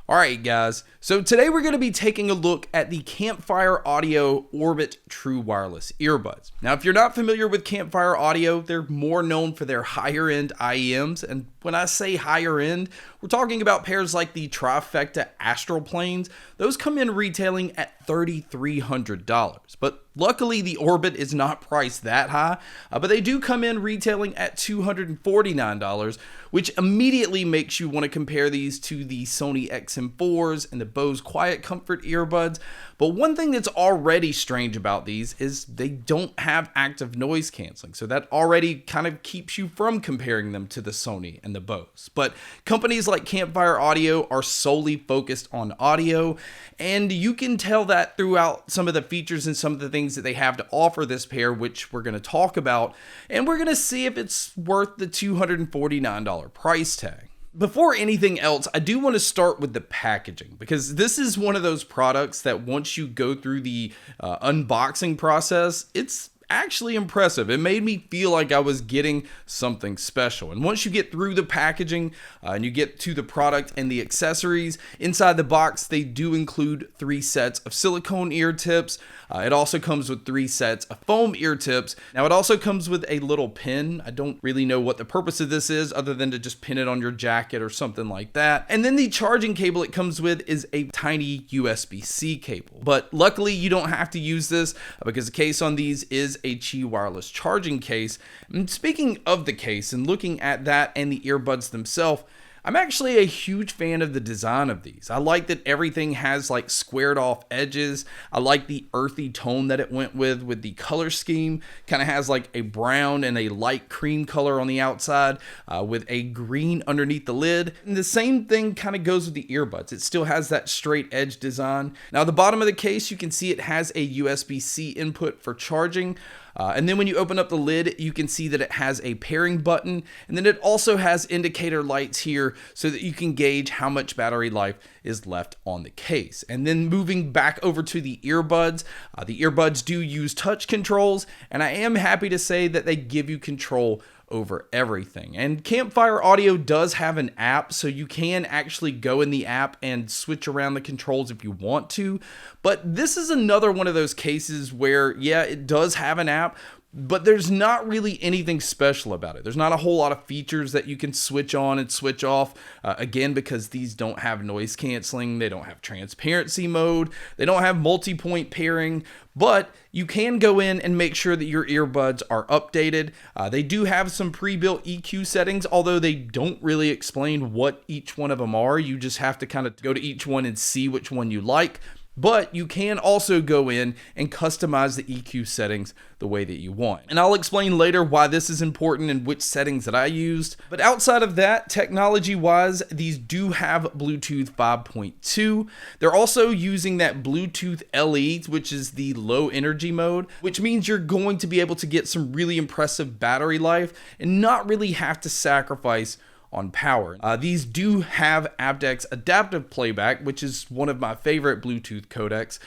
Alright guys, so today we're going to be taking a look at the Campfire Audio Orbit True Wireless Earbuds. Now if you're not familiar with Campfire Audio, they're more known for their higher end IEMs, and when I say higher end, we're talking about pairs like the Trifecta Astral Planes. Those come in retailing at $3,300, but luckily the Orbit is not priced that high, but they do come in retailing at $249, which immediately makes you want to compare these to the Sony XM4s and the Bose Quiet Comfort earbuds. But one thing that's already strange about these is they don't have active noise canceling, so that already kind of keeps you from comparing them to the Sony and the Bose. But companies like Campfire Audio are solely focused on audio, and you can tell that throughout some of the features and some of the things that they have to offer this pair, which we're going to talk about, and we're going to see if it's worth the $249 price tag. Before anything else, I do want to start with the packaging, because this is one of those products that once you go through the unboxing process, it's actually impressive. It made me feel like I was getting something special. And once you get through the packaging and you get to the product and the accessories, inside the box they do include 3 sets of silicone ear tips. It also comes with 3 sets of foam ear tips. Now it also comes with a little pin. I don't really know what the purpose of this is other than to just pin it on your jacket or something like that. And then the charging cable it comes with is a tiny USB-C cable. But luckily you don't have to use this because the case on these is a Qi wireless charging case. And speaking of the case and looking at that and the earbuds themselves, I'm actually a huge fan of the design of these. I like that everything has like squared off edges. I like the earthy tone that it went with the color scheme. Kind of has like a brown and a light cream color on the outside with a green underneath the lid. And the same thing kind of goes with the earbuds. It still has that straight edge design. Now the bottom of the case, you can see it has a USB-C input for charging. And then when you open up the lid, you can see that it has a pairing button, and then it also has indicator lights here so that you can gauge how much battery life is left on the case. And then moving back over to the earbuds do use touch controls, and I am happy to say that they give you control over everything. And Campfire Audio does have an app, so you can actually go in the app and switch around the controls if you want to. But this is another one of those cases where, yeah, it does have an app, but there's not really anything special about it. There's not a whole lot of features that you can switch on and switch off. Again, because these don't have noise canceling, they don't have transparency mode, they don't have multi-point pairing, but you can go in and make sure that your earbuds are updated. They do have some pre-built EQ settings, although they don't really explain what each one of them are. You just have to kind of go to each one and see which one you like. But you can also go in and customize the EQ settings the way that you want. And I'll explain later why this is important and which settings that I used. But outside of that, technology-wise, these do have Bluetooth 5.2. They're also using that Bluetooth LE, which is the low energy mode, which means you're going to be able to get some really impressive battery life and not really have to sacrifice on power. These do have aptX adaptive playback, which is one of my favorite Bluetooth codecs.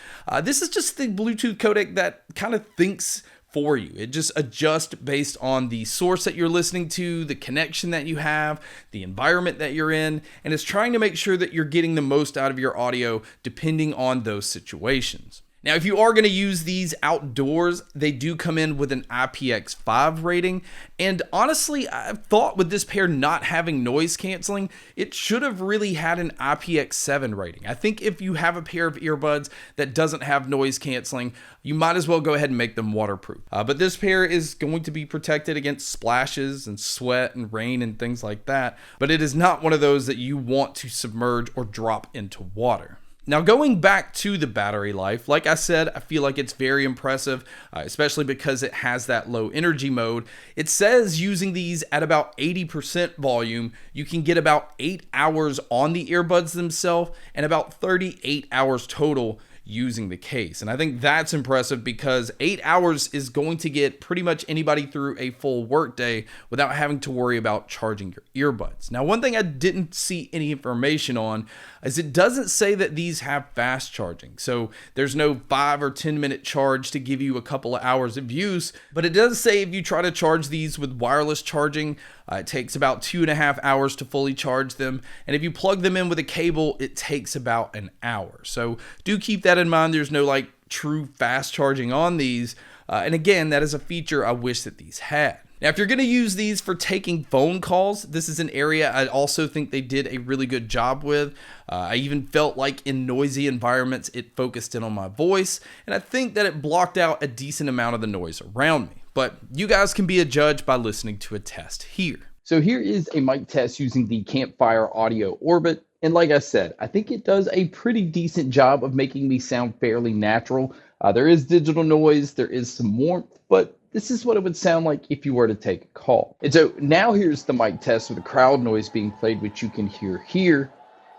This is just the Bluetooth codec that kind of thinks for you. It just adjusts based on the source that you're listening to, the connection that you have, the environment that you're in, and it's trying to make sure that you're getting the most out of your audio depending on those situations. Now, if you are going to use these outdoors, they do come in with an IPX5 rating. And honestly, I thought with this pair not having noise canceling, it should have really had an IPX7 rating. I think if you have a pair of earbuds that doesn't have noise canceling, you might as well go ahead and make them waterproof. But this pair is going to be protected against splashes and sweat and rain and things like that. But it is not one of those that you want to submerge or drop into water. Now, going back to the battery life, like I said, I feel like it's very impressive, especially because it has that low energy mode. It says using these at about 80% volume, you can get about 8 hours on the earbuds themselves and about 38 hours total using the case. And I think that's impressive because 8 hours is going to get pretty much anybody through a full workday without having to worry about charging your earbuds. Now, one thing I didn't see any information on is it doesn't say that these have fast charging. So there's no 5 or 10 minute charge to give you a couple of hours of use, but it does say if you try to charge these with wireless charging, It takes about 2.5 hours to fully charge them. And if you plug them in with a cable, it takes about an hour. So do keep that in mind. There's no like true fast charging on these. And again, that is a feature I wish that these had. Now, if you're going to use these for taking phone calls, this is an area I also think they did a really good job with. I even felt like in noisy environments, it focused in on my voice, and I think that it blocked out a decent amount of the noise around me. But you guys can be a judge by listening to a test here. So here is a mic test using the Campfire Audio Orbit. And like I said, I think it does a pretty decent job of making me sound fairly natural. There is digital noise, there is some warmth, but this is what it would sound like if you were to take a call. And so now here's the mic test with the crowd noise being played, which you can hear here.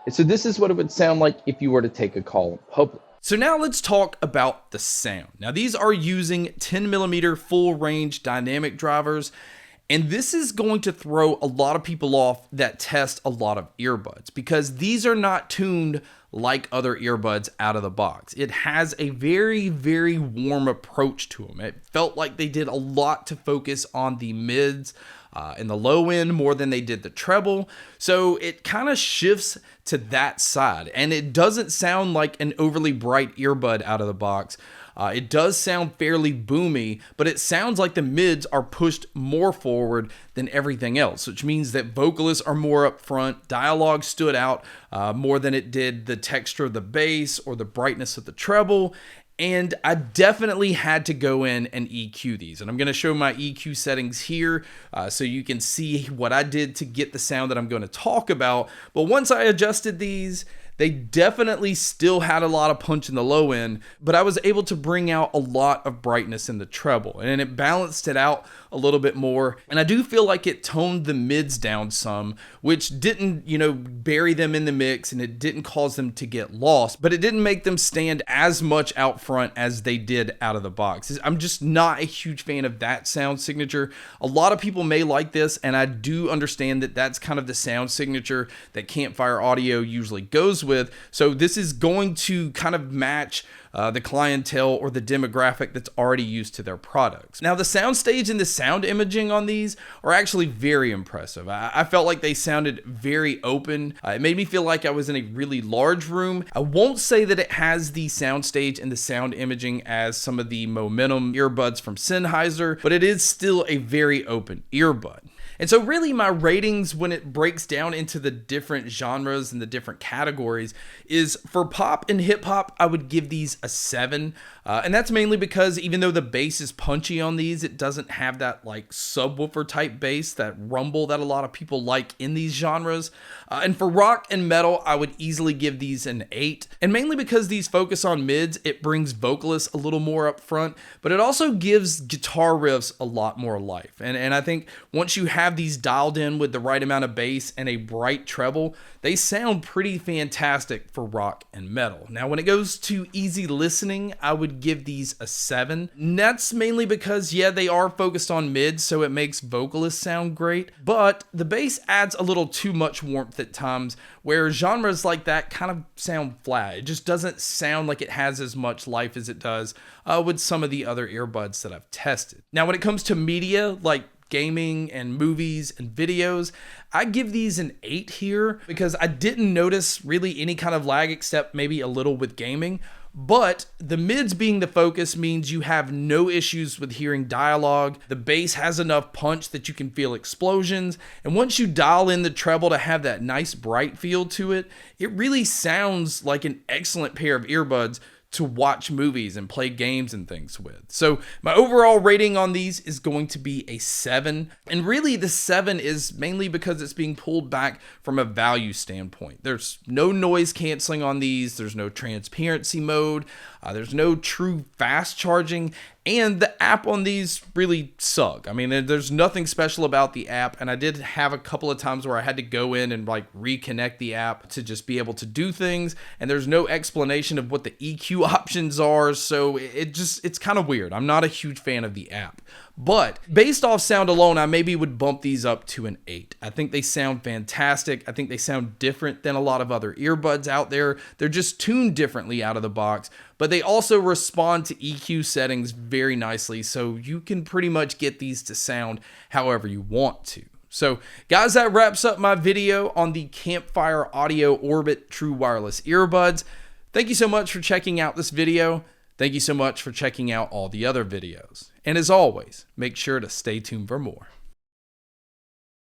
And so this is what it would sound like if you were to take a call in public. So now let's talk about the sound. Now these are using 10mm full range dynamic drivers. And this is going to throw a lot of people off that test a lot of earbuds because these are not tuned like other earbuds out of the box. It has a very, very warm approach to them. It felt like they did a lot to focus on the mids and the low end more than they did the treble. So it kind of shifts to that side. And it doesn't sound like an overly bright earbud out of the box. It does sound fairly boomy, but it sounds like the mids are pushed more forward than everything else, which means that vocalists are more up front. Dialogue stood out more than it did the texture of the bass or the brightness of the treble. And I definitely had to go in and EQ these. And I'm going to show my EQ settings here so you can see what I did to get the sound that I'm going to talk about. But once I adjusted these, they definitely still had a lot of punch in the low end, but I was able to bring out a lot of brightness in the treble, and it balanced it out a little bit more. And I do feel like it toned the mids down some, which didn't, bury them in the mix, and it didn't cause them to get lost, but it didn't make them stand as much out front as they did out of the box. I'm just not a huge fan of that sound signature. A lot of people may like this, and I do understand that that's kind of the sound signature that Campfire Audio usually goes with. So this is going to kind of match the clientele or the demographic that's already used to their products. Now, the soundstage and the sound imaging on these are actually very impressive. I felt like they sounded very open. It made me feel like I was in a really large room. I won't say that it has the soundstage and the sound imaging as some of the Momentum earbuds from Sennheiser, but it is still a very open earbud. And so really my ratings when it breaks down into the different genres and the different categories is for pop and hip hop, I would give these a 7. And that's mainly because even though the bass is punchy on these, it doesn't have that like subwoofer type bass, that rumble that a lot of people like in these genres. And for rock and metal, I would easily give these an 8. And mainly because these focus on mids, it brings vocalists a little more up front, but it also gives guitar riffs a lot more life. And I think once you have these dialed in with the right amount of bass and a bright treble, they sound pretty fantastic for rock and metal. Now, when it goes to easy listening, I would give these a 7. And that's mainly because, yeah, they are focused on mids, so it makes vocalists sound great, but the bass adds a little too much warmth at times, where genres like that kind of sound flat. It just doesn't sound like it has as much life as it does with some of the other earbuds that I've tested. Now, when it comes to media, like gaming and movies and videos, I give these an 8 here because I didn't notice really any kind of lag except maybe a little with gaming. But the mids being the focus means you have no issues with hearing dialogue. The bass has enough punch that you can feel explosions. And once you dial in the treble to have that nice bright feel to it, it really sounds like an excellent pair of earbuds to watch movies and play games and things with. So my overall rating on these is going to be a 7. And really the 7 is mainly because it's being pulled back from a value standpoint. There's no noise canceling on these. There's no transparency mode. There's no true fast charging. And the app on these really suck. I mean, there's nothing special about the app. And I did have a couple of times where I had to go in and like reconnect the app to just be able to do things. And there's no explanation of what the EQ options are. So it's kind of weird. I'm not a huge fan of the app. But based off sound alone, I maybe would bump these up to an 8. I think they sound fantastic. I think they sound different than a lot of other earbuds out there. They're just tuned differently out of the box, but they also respond to EQ settings very nicely, so you can pretty much get these to sound however you want to. So guys, that wraps up my video on the Campfire Audio Orbit True Wireless Earbuds. Thank you so much for checking out this video. Thank you so much for checking out all the other videos. And as always, make sure to stay tuned for more.